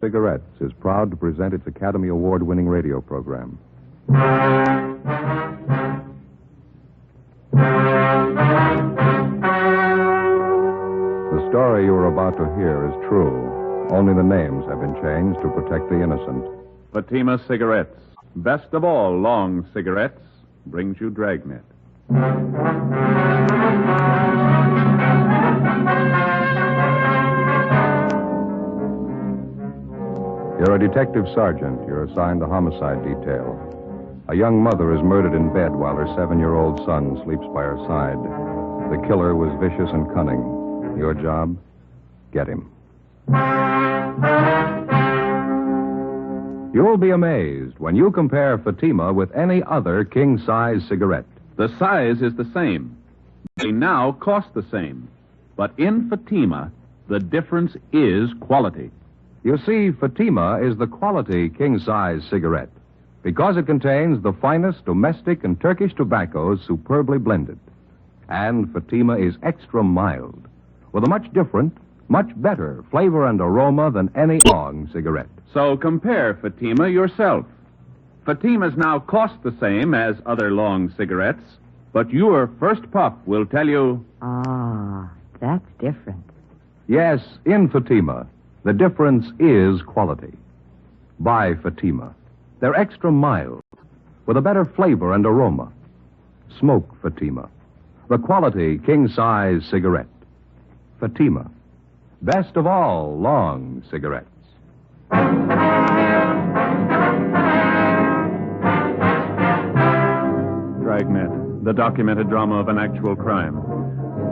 Cigarettes is proud to present its Academy Award-winning radio program. The story you are about to hear is true. Only the names have been changed to protect the innocent. Fatima Cigarettes, best of all long cigarettes, brings you Dragnet. You're a detective sergeant. You're assigned the homicide detail. A young mother is murdered in bed while her 7-year-old son sleeps by her side. The killer was vicious and cunning. Your job? Get him. You'll be amazed when you compare Fatima with any other king-size cigarette. The size is the same. They now cost the same. But in Fatima, the difference is quality. You see, Fatima is the quality king-size cigarette because it contains the finest domestic and Turkish tobaccos superbly blended. And Fatima is extra mild, with a much different, much better flavor and aroma than any long cigarette. So compare Fatima yourself. Fatimas now cost the same as other long cigarettes, but your first puff will tell you... Ah, that's different. Yes, in Fatima, the difference is quality. Buy Fatima. They're extra mild, with a better flavor and aroma. Smoke Fatima, the quality king-size cigarette. Fatima, best of all long cigarettes. Dragnet, the documented drama of an actual crime.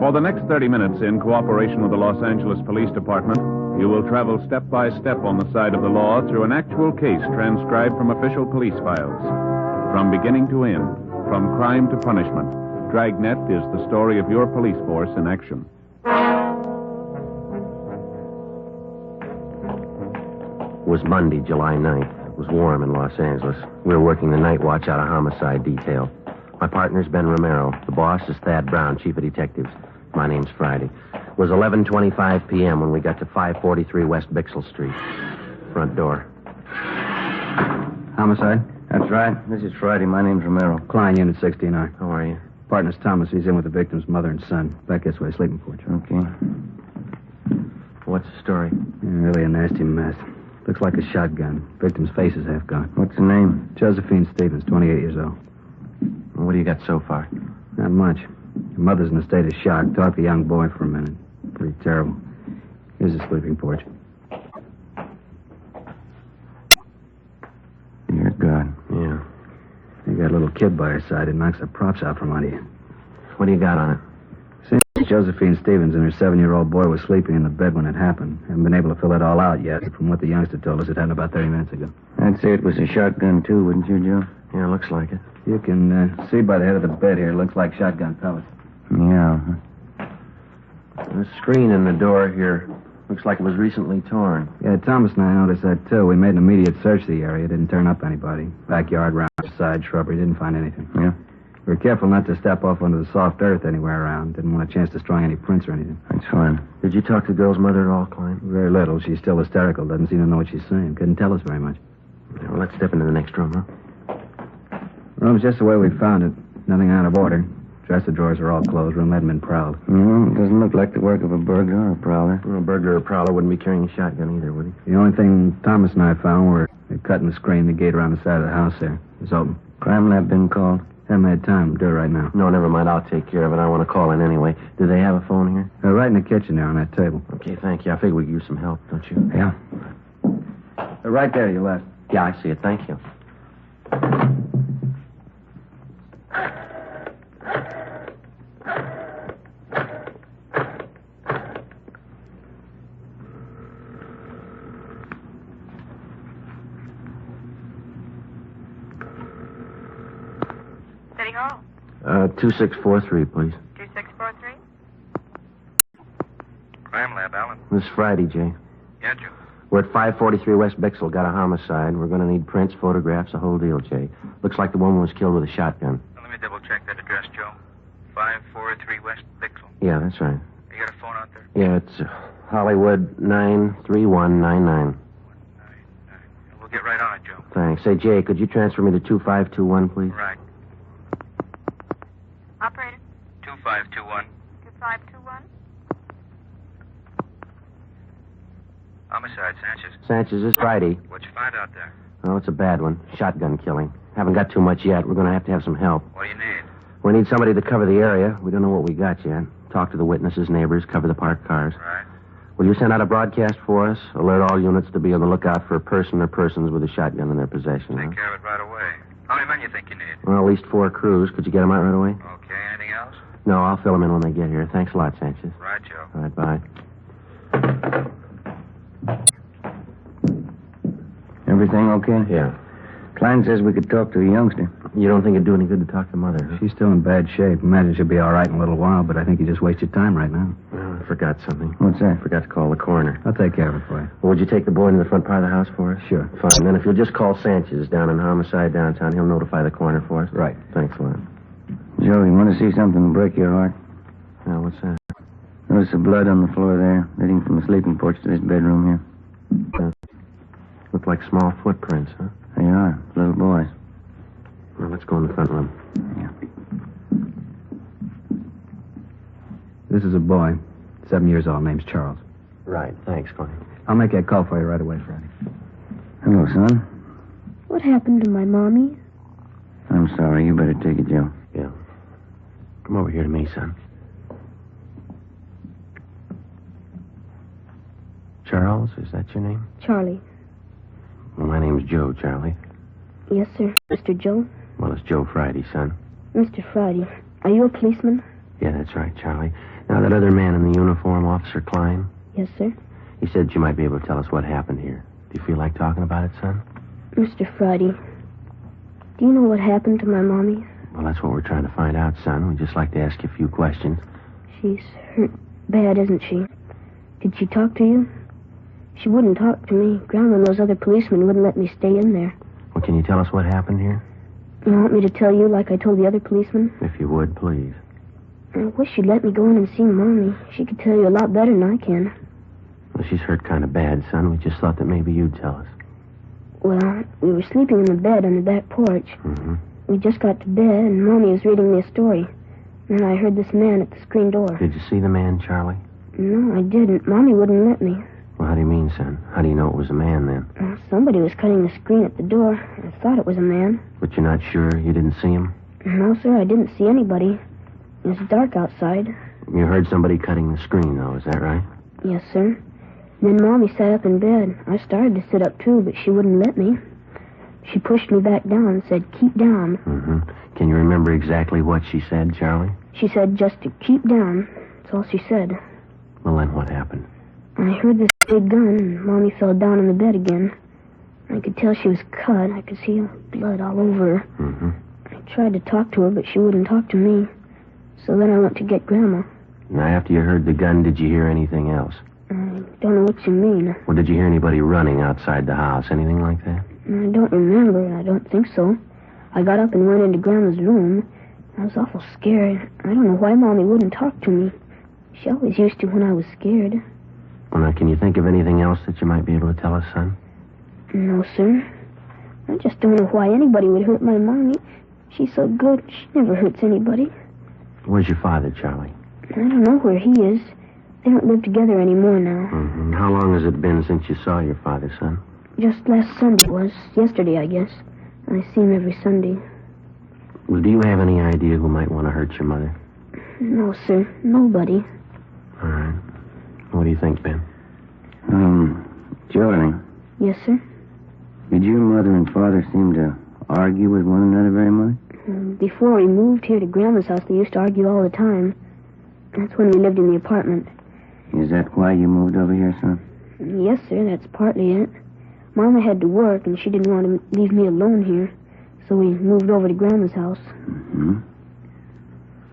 For the next 30 minutes, in cooperation with the Los Angeles Police Department, you will travel step by step on the side of the law through an actual case transcribed from official police files. From beginning to end, from crime to punishment, Dragnet is the story of your police force in action. It was Monday, July 9th. It was warm in Los Angeles. We were working the night watch out of homicide detail. My partner's Ben Romero. The boss is Thad Brown, chief of detectives. My name's Friday. It was 11:25 p.m. when we got to 543 West Bixel Street. Front door. Homicide? That's right. This is Friday. My name's Romero. Klein, Unit 69. How are you? Partner's Thomas. He's in with the victim's mother and son. Back this way, sleeping porch. Okay. What's the story? Yeah, really a nasty mess. Looks like a shotgun. Victim's face is half gone. What's the name? Josephine Stevens, 28 years old. What do you got so far? Not much. The mother's in a state of shock. Talked to the young boy for a minute. Pretty terrible. Here's the sleeping porch. Dear God. Yeah. You got a little kid by her side. It knocks the props out from under you. What do you got on it? Since Josephine Stevens and her 7-year-old boy was sleeping in the bed when it happened. Haven't been able to fill it all out yet. From what the youngster told us, it happened about 30 minutes ago. I'd say it was a shotgun, too, wouldn't you, Joe? Yeah, looks like it. You can see by the head of the bed here. It looks like shotgun pellets. Yeah. The screen in the door here looks like it was recently torn. Yeah, Thomas and I noticed that, too. We made an immediate search of the area. Didn't turn up anybody. Backyard, round, side, shrubbery. Didn't find anything. Yeah? We were careful not to step off onto the soft earth anywhere around. Didn't want a chance destroying any prints or anything. That's fine. Did you talk to the girl's mother at all, Klein? Very little. She's still hysterical. Doesn't seem to know what she's saying. Couldn't tell us very much. Yeah, well, let's step into the next room, huh? Room's just the way we found it. Nothing out of order. Dresser drawers are all closed. Room hadn't been prowled. Doesn't look like the work of a burglar or a prowler. Well, a burglar or prowler wouldn't be carrying a shotgun either, would he? The only thing Thomas and I found were they cut in the screen, the gate around the side of the house there. It was open. Crime lab been called? Haven't had time. Do it right now. No, never mind. I'll take care of it. I want to call in anyway. Do they have a phone here? Right in the kitchen there on that table. Okay, thank you. I figure we could use some help, don't you? Yeah. Right there, you left. Yeah, I see it. Thank you. City Hall. 2643, please. 2643. Crime Lab, Alan. This is Friday, Jay. Yeah, Joe. We're at 543 West Bixel. Got a homicide. We're going to need prints, photographs, the whole deal, Jay. Looks like the woman was killed with a shotgun. Now, let me double check that address, Joe. 543 West Bixel. Yeah, that's right. You got a phone out there? Yeah, it's Hollywood 93199. 93199. Joe. Thanks. Say, Jay, could you transfer me to 2521, please? Right. Operator, 2521. 2521. Homicide, Sanchez. Sanchez, this Friday. What'd you find out there? Oh, it's a bad one. Shotgun killing. Haven't got too much yet. We're going to have some help. What do you need? We need somebody to cover the area. We don't know what we got yet. Talk to the witnesses, neighbors, cover the parked cars. Right. Will you send out a broadcast for us? Alert all units to be on the lookout for a person or persons with a shotgun in their possession. Take care of it right away. How many men you think you need? Well, at least 4 crews. Could you get them out right away? Okay, anything else? No, I'll fill them in when they get here. Thanks a lot, Sanchez. Right, Joe. All right, bye. Everything okay? Yeah. Klein says we could talk to the youngster. You don't think it'd do any good to talk to Mother, huh? She's still in bad shape. Imagine she'll be all right in a little while, but I think you just wasted time right now. Oh, I forgot something. What's that? Forgot to call the coroner. I'll take care of it for you. Well, would you take the boy into the front part of the house for us? Sure. Fine. Then if you'll just call Sanchez down in Homicide downtown, he'll notify the coroner for us. Right. Thanks a lot. Joe, you want to see something to break your heart? Now, what's that? Notice the blood on the floor there, leading from the sleeping porch to this bedroom here. Look like small footprints, huh? They are. Little boys. Well, let's go in the front room. Yeah. This is a boy, 7 years old, name's Charles. Right. Thanks, Connie. I'll make that call for you right away, Friday. Hello, son. What happened to my mommy? I'm sorry. You better take it, Joe. Yeah. Come over here to me, son. Charles, is that your name? Charlie. Well, my name's Joe, Charlie. Yes, sir. Mr. Joe? Well, it's Joe Friday, son. Mr. Friday. Are you a policeman? Yeah, that's right, Charlie. Now, that other man in the uniform, Officer Klein, Yes, sir. he said you might be able to tell us what happened here. Do you feel like talking about it, son? Mr. Friday, do you know what happened to my mommy? Well, that's what we're trying to find out, son. We'd just like to ask you a few questions. She's hurt bad, isn't she? Did she talk to you? She wouldn't talk to me. Grandma and those other policemen wouldn't let me stay in there. Well, can you tell us what happened here? You want me to tell you like I told the other policemen? If you would, please. I wish you'd let me go in and see Mommy. She could tell you a lot better than I can. Well, she's hurt kind of bad, son. We just thought that maybe you'd tell us. Well, we were sleeping in the bed on the back porch. Mm-hmm. We just got to bed, and Mommy was reading me a story. Then I heard this man at the screen door. Did you see the man, Charlie? No, I didn't. Mommy wouldn't let me. Well, how do you mean, son? How do you know it was a man, then? Somebody was cutting the screen at the door. I thought it was a man. But you're not sure you didn't see him? No, sir, I didn't see anybody. It was dark outside. You heard somebody cutting the screen, though, is that right? Yes, sir. Then Mommy sat up in bed. I started to sit up, too, but she wouldn't let me. She pushed me back down and said, "Keep down." Mm-hmm. Can you remember exactly what she said, Charlie? She said just to keep down. That's all she said. Well, then what happened? I heard this big gun, and Mommy fell down in the bed again. I could tell she was cut. I could see blood all over her. Mm-hmm. I tried to talk to her, but she wouldn't talk to me. So then I went to get Grandma. Now, after you heard the gun, did you hear anything else? I don't know what you mean. Well, did you hear anybody running outside the house? Anything like that? I don't remember. I don't think so. I got up and went into Grandma's room. I was awful scared. I don't know why Mommy wouldn't talk to me. She always used to when I was scared. Well, now, can you think of anything else that you might be able to tell us, son? No, sir. I just don't know why anybody would hurt my Mommy. She's so good. She never hurts anybody. Where's your father, Charlie? I don't know where he is. They don't live together anymore now. Mm-hmm. How long has it been since you saw your father, son? Just last Sunday was. Yesterday, I guess. I see him every Sunday. Well, do you have any idea who might want to hurt your mother? No, sir. Nobody. All right. What do you think, Ben? Charlie, Yes, sir. did your mother and father seem to argue with one another very much? Before we moved here to Grandma's house, they used to argue all the time. That's when we lived in the apartment. Is that why you moved over here, son? Yes, sir, that's partly it. Mama had to work, and she didn't want to leave me alone here. So we moved over to Grandma's house. Mm-hmm.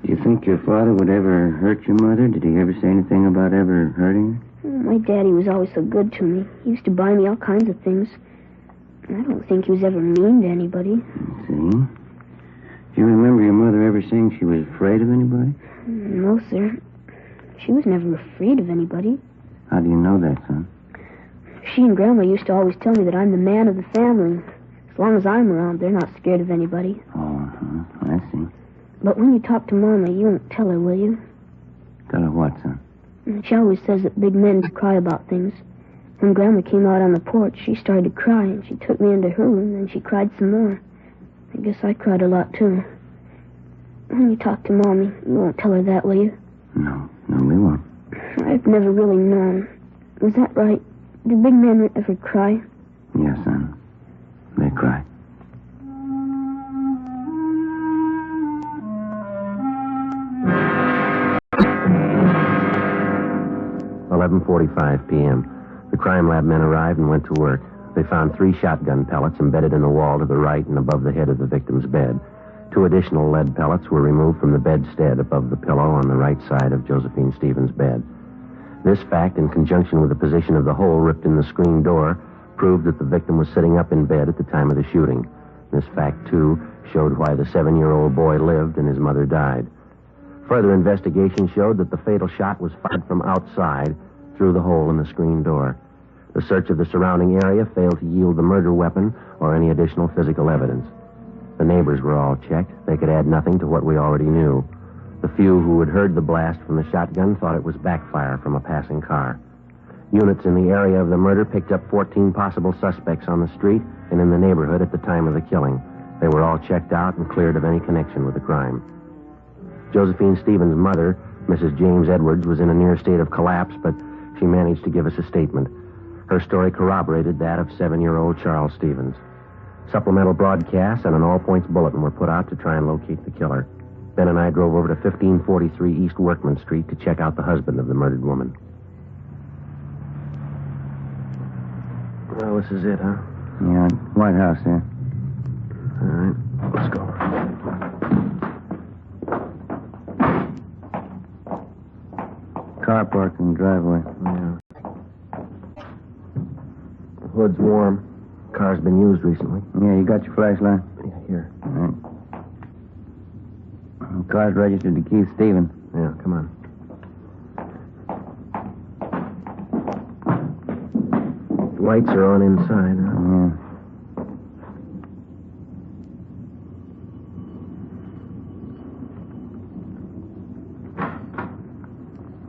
Do you think your father would ever hurt your mother? Did he ever say anything about ever hurting her? My daddy was always so good to me. He used to buy me all kinds of things. I don't think he was ever mean to anybody. See? Do you remember your mother ever saying she was afraid of anybody? No, sir. She was never afraid of anybody. How do you know that, son? She and Grandma used to always tell me that I'm the man of the family. As long as I'm around, they're not scared of anybody. Oh, I see. But when you talk to Mama, you won't tell her, will you? Tell her what, son? She always says that big men cry about things. When Grandma came out on the porch, she started to cry, and she took me into her room, and she cried some more. I guess I cried a lot, too. When you talk to Mommy, you won't tell her that, will you? No, we won't. I've never really known. Was that right? Do big men ever cry? Yes, son. They cry. $11:45 p.m. The crime lab men arrived and went to work. They found 3 shotgun pellets embedded in the wall to the right and above the head of the victim's bed. 2 additional lead pellets were removed from the bedstead above the pillow on the right side of Josephine Stevens' bed. This fact, in conjunction with the position of the hole ripped in the screen door, proved that the victim was sitting up in bed at the time of the shooting. This fact, too, showed why the 7-year-old boy lived and his mother died. Further investigation showed that the fatal shot was fired from outside through the hole in the screen door. The search of the surrounding area failed to yield the murder weapon or any additional physical evidence. The neighbors were all checked. They could add nothing to what we already knew. The few who had heard the blast from the shotgun thought it was backfire from a passing car. Units in the area of the murder picked up 14 possible suspects on the street and in the neighborhood at the time of the killing. They were all checked out and cleared of any connection with the crime. Josephine Stevens' mother, Mrs. James Edwards, was in a near state of collapse, but she managed to give us a statement. Her story corroborated that of 7-year-old Charles Stevens. Supplemental broadcasts and an all-points bulletin were put out to try and locate the killer. Ben and I drove over to 1543 East Workman Street to check out the husband of the murdered woman. Well, this is it, huh? Yeah, White House there. All right, let's go. Car parked in the driveway. Yeah. The hood's warm. Car's been used recently. Yeah, you got your flashlight? Yeah, here. All right. The car's registered to Keith Stevens. Yeah, come on. The lights are on inside, huh?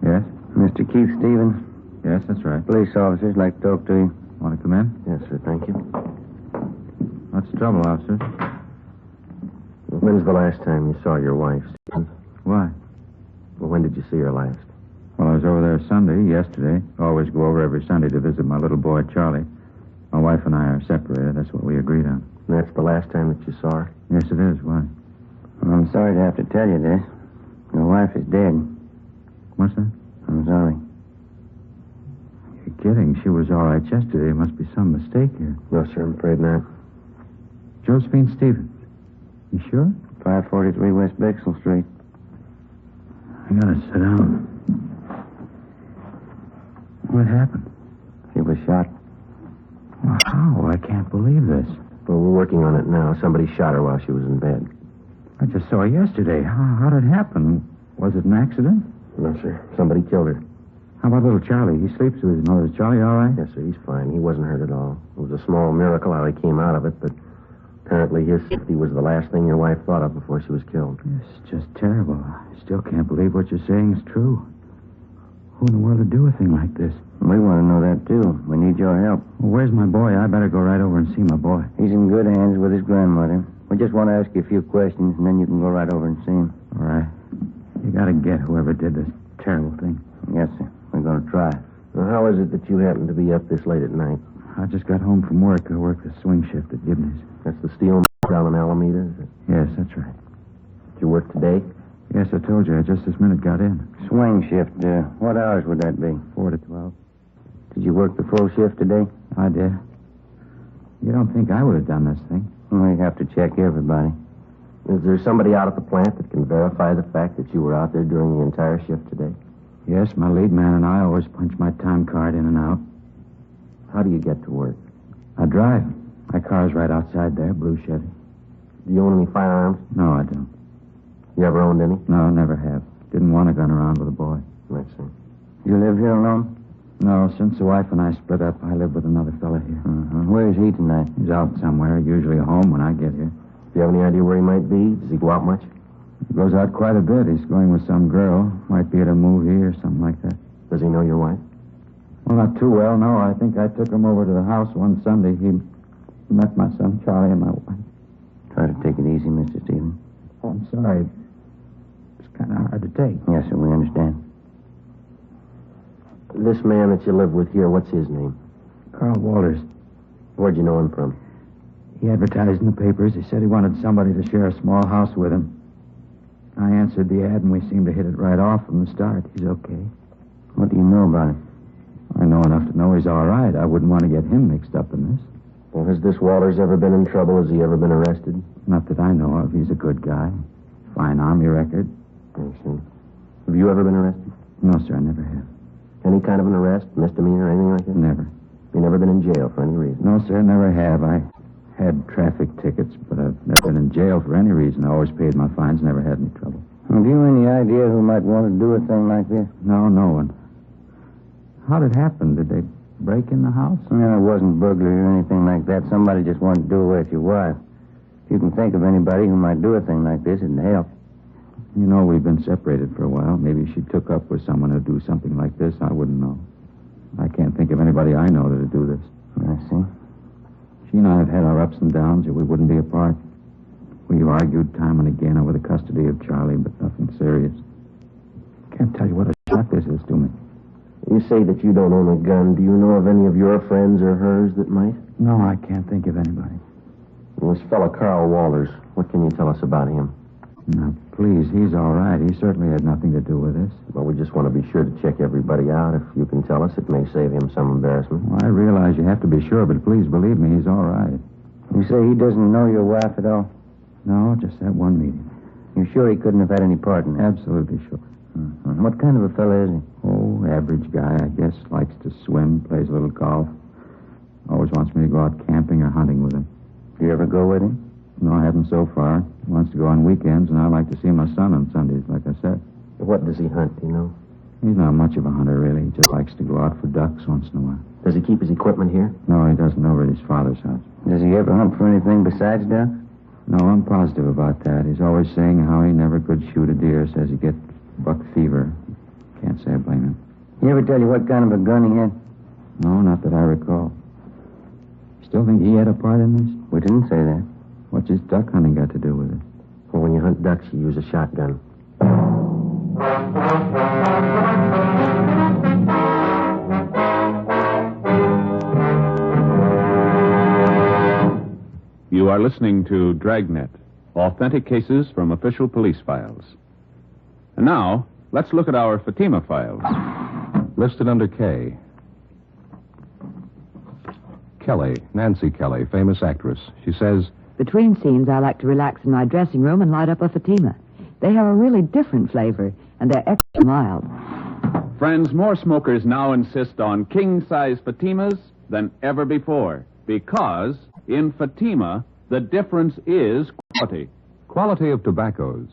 Yeah. Yes? Mr. Keith Stevens, Yes, that's right. police officers like to talk to you. Want to come in? Yes, sir, thank you. What's the trouble, officer? When's the last time you saw your wife, Stevens? Why? Well, when did you see her last? Well, I was over there Sunday, yesterday. Always go over every Sunday to visit my little boy, Charlie. My wife and I are separated. That's what we agreed on. And that's the last time that you saw her? Yes, it is. Why? Well, I'm sorry to have to tell you this. Your wife is dead. What's that? I'm sorry. You're kidding. She was all right yesterday. There must be some mistake here. No, sir, I'm afraid not. Josephine Stevens. You sure? 543 West Bixel Street. I gotta sit down. What happened? She was shot. Well, how? I can't believe this. Well, we're working on it now. Somebody shot her while she was in bed. I just saw her yesterday. How did it happen? Was it an accident? No, sir. Somebody killed her. How about little Charlie? He sleeps with his mother. Is Charlie all right? Yes, sir, he's fine. He wasn't hurt at all. It was a small miracle how he came out of it, but apparently his safety was the last thing your wife thought of before she was killed. It's just terrible. I still can't believe what you're saying is true. Who in the world would do a thing like this? We want to know that, too. We need your help. Well, where's my boy? I better go right over and see my boy. He's in good hands with his grandmother. We just want to ask you a few questions, and then you can go right over and see him. All right. You gotta get whoever did this terrible thing. Yes, sir. We're going to try. Now, how is it that you happen to be up this late at night? I just got home from work. I work the swing shift at Gibney's. That's the steel mill down in Alameda, is it? Yes, that's right. Did you work today? Yes, I told you. I just this minute got in. Swing shift. What hours would that be? 4 to 12. Did you work the full shift today? I did. You don't think I would have done this thing? We have to check everybody. Is there somebody out at the plant that can verify the fact that you were out there during the entire shift today? Yes, my lead man and I always punch my time card in and out. How do you get to work? I drive. My car's right outside there, blue Chevy. Do you own any firearms? No, I don't. You ever owned any? No, never have. Didn't want a gun around with a boy. Let's see. You live here alone? No, since the wife and I split up, I live with another fella here. Mm-hmm. Where is he tonight? He's out somewhere, usually home when I get here. Do you have any idea where he might be? Does he go out much? He goes out quite a bit. He's going with some girl. Might be at a movie or something like that. Does he know your wife? Well, not too well, no. I think I took him over to the house one Sunday. He met my son Charlie and my wife. Try to take it easy, Mr. Stevens. Oh, I'm sorry. It's kind of hard to take. Yes, sir, we understand. This man that you live with here, what's his name? Carl Walters. Where'd you know him from? He advertised in the papers. He said he wanted somebody to share a small house with him. I answered the ad, and we seemed to hit it right off from the start. He's okay. What do you know about him? I know enough to know he's all right. I wouldn't want to get him mixed up in this. Well, has this Walters ever been in trouble? Has he ever been arrested? Not that I know of. He's a good guy. Fine Army record. I see. Have you ever been arrested? No, sir, I never have. Any kind of an arrest, misdemeanor, anything like that? Never. You never been in jail for any reason? No, sir, never have. I had traffic tickets, but I've never been in jail for any reason. I always paid my fines, never had any trouble. Have you any idea who might want to do a thing like this? No, no one. How did it happen? Did they break in the house? No, it wasn't burglary or anything like that. Somebody just wanted to do away with your wife. If you can think of anybody who might do a thing like this, it'd help. You know, we've been separated for a while. Maybe she took up with someone who'd do something like this. I wouldn't know. I can't think of anybody I know that'd do this. I see. She and I have had our ups and downs, or we wouldn't be apart. We've argued time and again over the custody of Charlie, but nothing serious. Can't tell you what a shock this is to me. You say that you don't own a gun. Do you know of any of your friends or hers that might? No, I can't think of anybody. Well, this fellow Carl Walters, what can you tell us about him? Now, please, he's all right. He certainly had nothing to do with this. Well, we just want to be sure to check everybody out. If you can tell us, it may save him some embarrassment. Well, I realize you have to be sure, but please believe me, he's all right. You say he doesn't know your wife at all? No, just that one meeting. You're sure he couldn't have had any part in it? Absolutely sure. Mm-hmm. What kind of a fellow is he? Oh, average guy, I guess. Likes to swim, plays a little golf. Always wants me to go out camping or hunting with him. Do you ever go with him? No, I haven't so far. He wants to go on weekends, and I like to see my son on Sundays, like I said. What does he hunt, do you know? He's not much of a hunter, really. He just likes to go out for ducks once in a while. Does he keep his equipment here? No, he doesn't, over at his father's house. Does he ever hunt for anything besides ducks? No, I'm positive about that. He's always saying how he never could shoot a deer. Says he gets buck fever. Can't say I blame him. He ever tell you what kind of a gun he had? No, not that I recall. Still think he had a part in this? We didn't say that. What's his duck hunting got to do with it? Well, when you hunt ducks, you use a shotgun. You are listening to Dragnet, authentic cases from official police files. And now, let's look at our Fatima files. Listed under K. Kelly, Nancy Kelly, famous actress. She says, Between scenes, I like to relax in my dressing room and light up a Fatima. They have a really different flavor, and they're extra mild. Friends, more smokers now insist on king-size Fatimas than ever before, because in Fatima, the difference is quality. quality of tobaccos.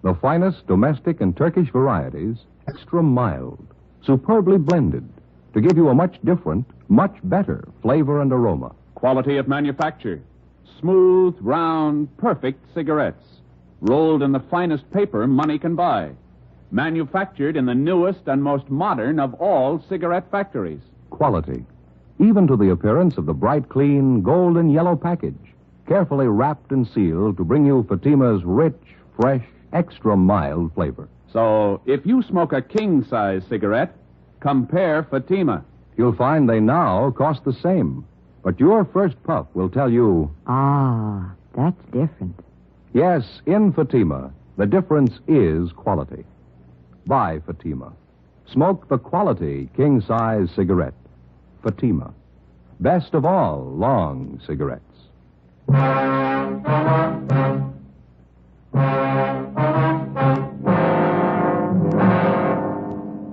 The finest domestic and Turkish varieties, extra mild, superbly blended, to give you a much different, much better flavor and aroma. Quality of manufacture. Smooth, round, perfect cigarettes. Rolled in the finest paper money can buy. Manufactured in the newest and most modern of all cigarette factories. Quality, even to the appearance of the bright, clean, golden yellow package, carefully wrapped and sealed to bring you Fatima's rich, fresh, extra mild flavor. So, if you smoke a king-size cigarette, compare Fatima. You'll find they now cost the same, but your first puff will tell you, Ah, that's different. yes, in Fatima, the difference is quality. Buy Fatima. Smoke the quality king-size cigarette. Fatima. Best of all long cigarettes.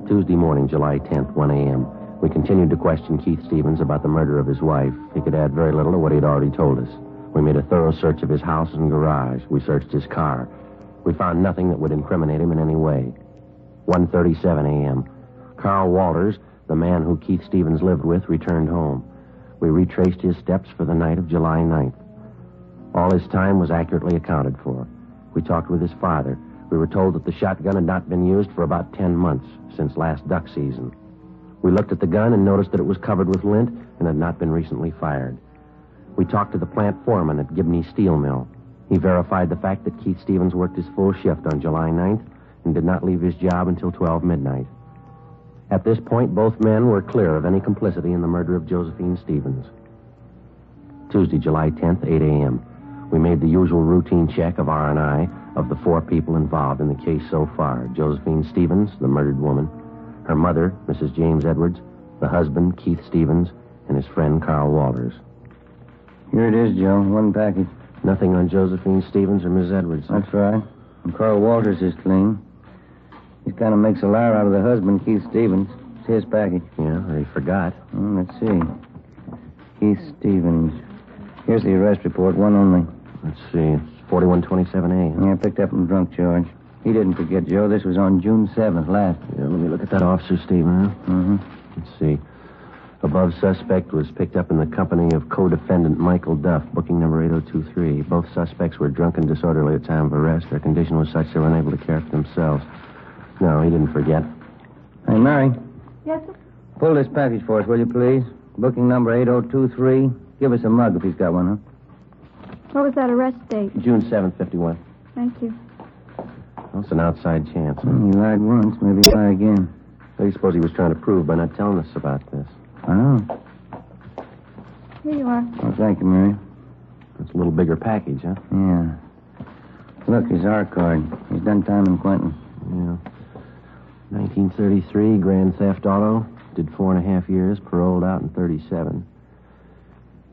Tuesday morning, July 10th, 1 a.m. We continued to question Keith Stevens about the murder of his wife. He could add very little to what he'd already told us. We made a thorough search of his house and garage. We searched his car. We found nothing that would incriminate him in any way. 1:37 a.m. Carl Walters the man who Keith Stevens lived with, returned home. We retraced his steps for the night of July 9th. All his time was accurately accounted for. We talked with his father. We were told that the shotgun had not been used for about 10 months, since last duck season. We looked at the gun and noticed that it was covered with lint and had not been recently fired. We talked to the plant foreman at Gibney Steel Mill. He verified the fact that Keith Stevens worked his full shift on July 9th and did not leave his job until 12 midnight. At this point, both men were clear of any complicity in the murder of Josephine Stevens. Tuesday, July 10th, 8 a.m. We made the usual routine check of R&I of the 4 people involved in the case so far. Josephine Stevens, the murdered woman, her mother, Mrs. James Edwards, the husband, Keith Stevens, and his friend, Carl Walters. Here it is, Joe. One package. Nothing on Josephine Stevens or Miss Edwards. That's right. And Carl Walters is clean. He kind of makes a liar out of the husband, Keith Stevens. It's his package. Yeah, or he forgot. Let's see. Keith Stevens. Here's the arrest report, one only. Let's see. It's 4127A. Yeah, picked up from drunk charge. He didn't forget, Joe. This was on June 7th, last. Yeah, let me look at that officer statement, huh? Mm-hmm. Let's see. Above suspect was picked up in the company of co-defendant Michael Duff, booking number 8023. Both suspects were drunk and disorderly at time of arrest. Their condition was such they were unable to care for themselves. No, he didn't forget. Hey, Mary. Yes, sir? Pull this package for us, will you, please? Booking number 8023. Give us a mug if he's got one, huh? What was that arrest date? June 7th, 51. Thank you. Well, it's an outside chance. Huh? He lied once. Maybe he'll lie again. What do you suppose he was trying to prove by not telling us about this? I know. Here you are. Oh, thank you, Mary. It's a little bigger package, huh? Yeah. Look, his R card. He's done time in Quentin. Yeah. 1933, Grand Theft Auto. Did 4.5 years, paroled out in 37.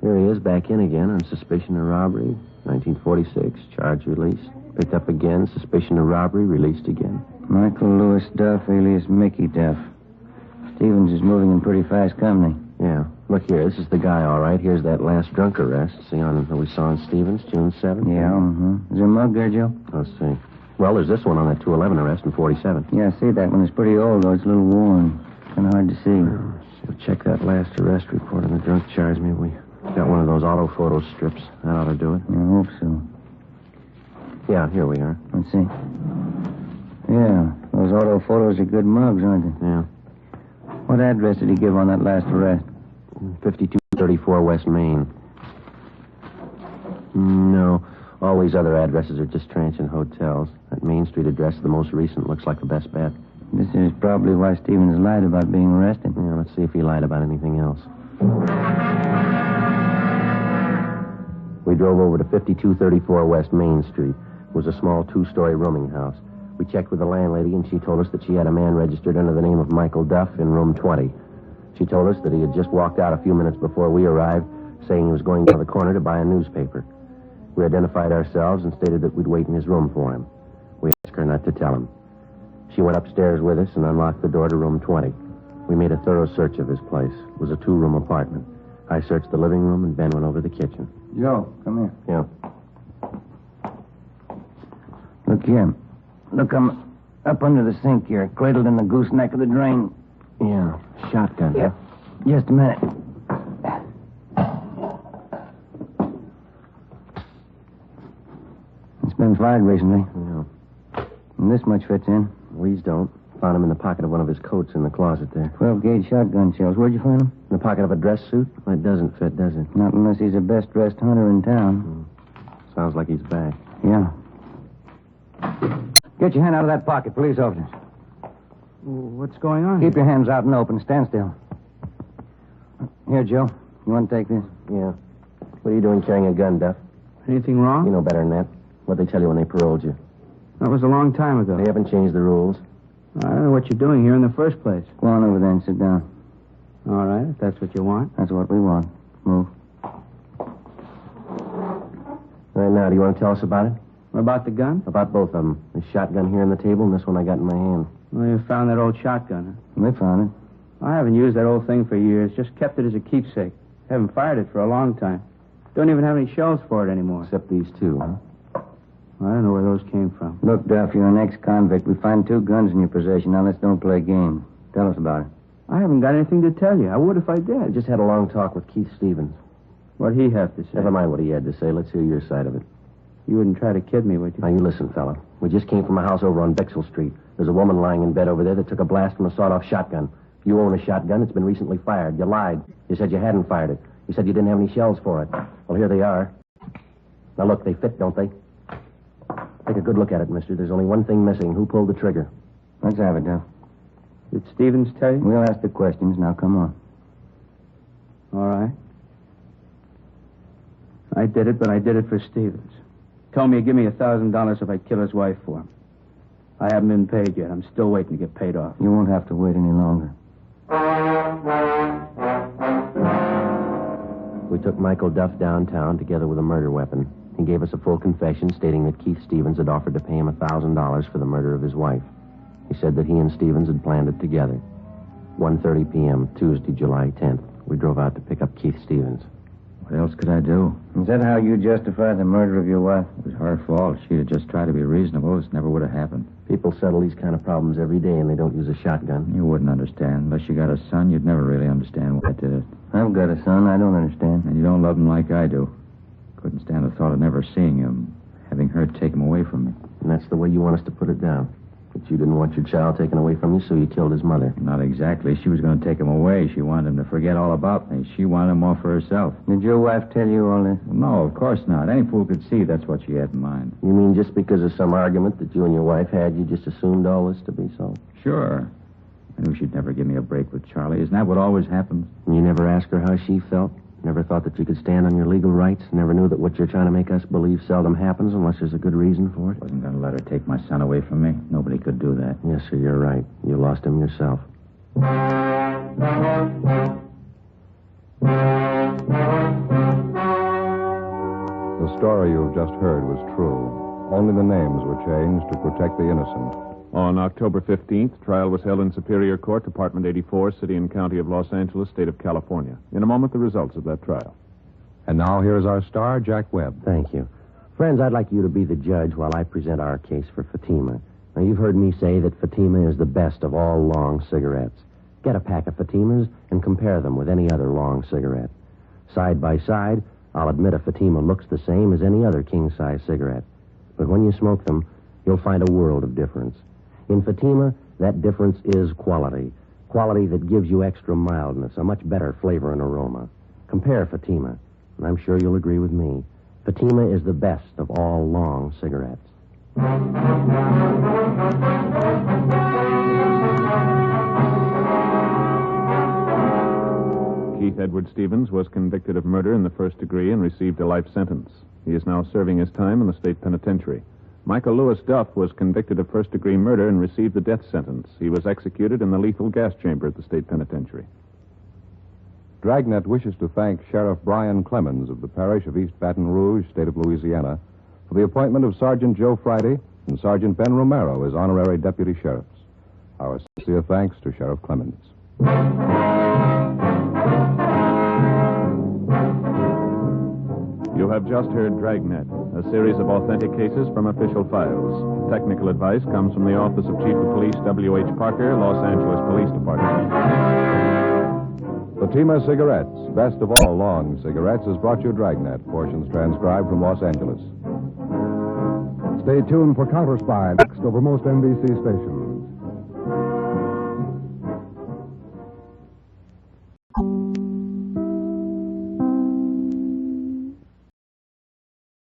There he is, back in again on suspicion of robbery. 1946, charge released. Picked up again, suspicion of robbery, released again. Michael Lewis Duff, alias Mickey Duff. Stevens is moving in pretty fast company. Yeah. Look here, this is the guy, all right. Here's that last drunk arrest. See on that we saw on Stevens, June 7th? Yeah, Is there a mug there, Joe? Let's see. Well, there's this one on that 211 arrest in 47. Yeah, I see that one. It's pretty old, though. It's a little worn. Kind of hard to see. We'll check that last arrest report on the drunk charge. Maybe we got one of those auto photo strips. That ought to do it. I hope so. Yeah, here we are. Let's see. Yeah, those auto photos are good mugs, aren't they? Yeah. What address did he give on that last arrest? 5234 West Main. No. All these other addresses are just transient hotels. That Main Street address, the most recent, looks like the best bet. This is probably why Stevens lied about being arrested. Yeah, let's see if he lied about anything else. We drove over to 5234 West Main Street. It was a small 2-story rooming house. We checked with the landlady, and she told us that she had a man registered under the name of Michael Duff in room 20. She told us that he had just walked out a few minutes before we arrived, saying he was going to the corner to buy a newspaper. We identified ourselves and stated that we'd wait in his room for him. We asked her not to tell him. She went upstairs with us and unlocked the door to room 20. We made a thorough search of his place. It was a 2-room apartment. I searched the living room, and Ben went over the kitchen. Joe, come here. Yeah. Look here. Look, I'm up under the sink here, cradled in the gooseneck of the drain. Yeah, shotgun. Yeah. Just a minute. It's been fired recently. Yeah. And this much fits in. These don't. Found him in the pocket of one of his coats in the closet there. 12-gauge shotgun shells. Where'd you find them? In the pocket of a dress suit? That doesn't fit, does it? Not unless he's the best-dressed hunter in town. Sounds like he's back. Yeah. Get your hand out of that pocket, police officers. What's going on? Keep your hands out and open. Stand still. Here, Joe. You want to take this? Yeah. What are you doing carrying a gun, Duff? Anything wrong? You know better than that. What'd they tell you when they paroled you? That was a long time ago. They haven't changed the rules. I don't know what you're doing here in the first place. Go on over there and sit down. All right, if that's what you want. That's what we want. Move. Right now, do you want to tell us about it? About the gun? About both of them. This shotgun here on the table and this one I got in my hand. Well, you found that old shotgun, huh? We found it. I haven't used that old thing for years. Just kept it as a keepsake. Haven't fired it for a long time. Don't even have any shells for it anymore. Except these two, huh? I don't know where those came from. Look, Duff, you're an ex-convict. We find 2 guns in your possession. Now let's don't play games. Tell us about it. I haven't got anything to tell you. I would if I I did. just had a long talk with Keith Stevens. What'd he have to say? Never mind what he had to say. Let's hear your side of it. You wouldn't try to kid me, would you? Now, you listen, fella. We just came from a house over on Bixel Street. There's a woman lying in bed over there that took a blast from a sawed-off shotgun. You own a shotgun. It's been recently fired. You lied. You said you hadn't fired it. You said you didn't have any shells for it. Well, here they are. Now, look, they fit, don't they? Take a good look at it, mister. There's only one thing missing. Who pulled the trigger? Let's have it, Duff. Did Stevens tell you? We'll ask the questions. Now, come on. All right. I did it, but I did it for Stevens. Told me he'd give me $1,000 if I kill his wife for him. I haven't been paid yet. I'm still waiting to get paid off. You won't have to wait any longer. We took Michael Duff downtown together with a murder weapon. He gave us a full confession stating that Keith Stevens had offered to pay him $1,000 for the murder of his wife. He said that he and Stevens had planned it together. 1:30 p.m., Tuesday, July 10th. We drove out to pick up Keith Stevens. What else could I do? Is that how you justify the murder of your wife? It was her fault. She'd have just tried to be reasonable. This never would have happened. People settle these kind of problems every day, and they don't use a shotgun. You wouldn't understand. Unless you got a son, you'd never really understand why I did it. I've got a son. I don't understand. And you don't love him like I do. Couldn't stand the thought of never seeing him, having her take him away from me. And that's the way you want us to put it down. But you didn't want your child taken away from you, so you killed his mother. Not exactly. She was going to take him away. She wanted him to forget all about me. She wanted him all for herself. Did your wife tell you all this? Well, no, of course not. Any fool could see that's what she had in mind. You mean just because of some argument that you and your wife had, you just assumed all this to be so? Sure. I knew she'd never give me a break with Charlie. Isn't that what always happens? And you never asked her how she felt? Never thought that you could stand on your legal rights? Never knew that what you're trying to make us believe seldom happens unless there's a good reason for it? Wasn't going to let her take my son away from me. Nobody could do that. Yes, sir, you're right. You lost him yourself. The story you've just heard was true. Only the names were changed to protect the innocent. On October 15th, trial was held in Superior Court, Department 84, City and County of Los Angeles, State of California. In a moment, the results of that trial. And now here's our star, Jack Webb. Thank you. Friends, I'd like you to be the judge while I present our case for Fatima. Now, you've heard me say that Fatima is the best of all long cigarettes. Get a pack of Fatimas and compare them with any other long cigarette. Side by side, I'll admit a Fatima looks the same as any other king-size cigarette. But when you smoke them, you'll find a world of difference. In Fatima, that difference is quality. Quality that gives you extra mildness, a much better flavor and aroma. Compare Fatima, and I'm sure you'll agree with me. Fatima is the best of all long cigarettes. Keith Edward Stevens was convicted of murder in the first degree and received a life sentence. He is now serving his time in the state penitentiary. Michael Lewis Duff was convicted of first-degree murder and received the death sentence. He was executed in the lethal gas chamber at the state penitentiary. Dragnet wishes to thank Sheriff Brian Clemens of the parish of East Baton Rouge, state of Louisiana, for the appointment of Sergeant Joe Friday and Sergeant Ben Romero as honorary deputy sheriffs. Our sincere thanks to Sheriff Clemens. You have just heard Dragnet, a series of authentic cases from official files. Technical advice comes from the Office of Chief of Police W.H. Parker, Los Angeles Police Department. Fatima Cigarettes, best of all long cigarettes, has brought you Dragnet, portions transcribed from Los Angeles. Stay tuned for Counter Spy next over most NBC stations.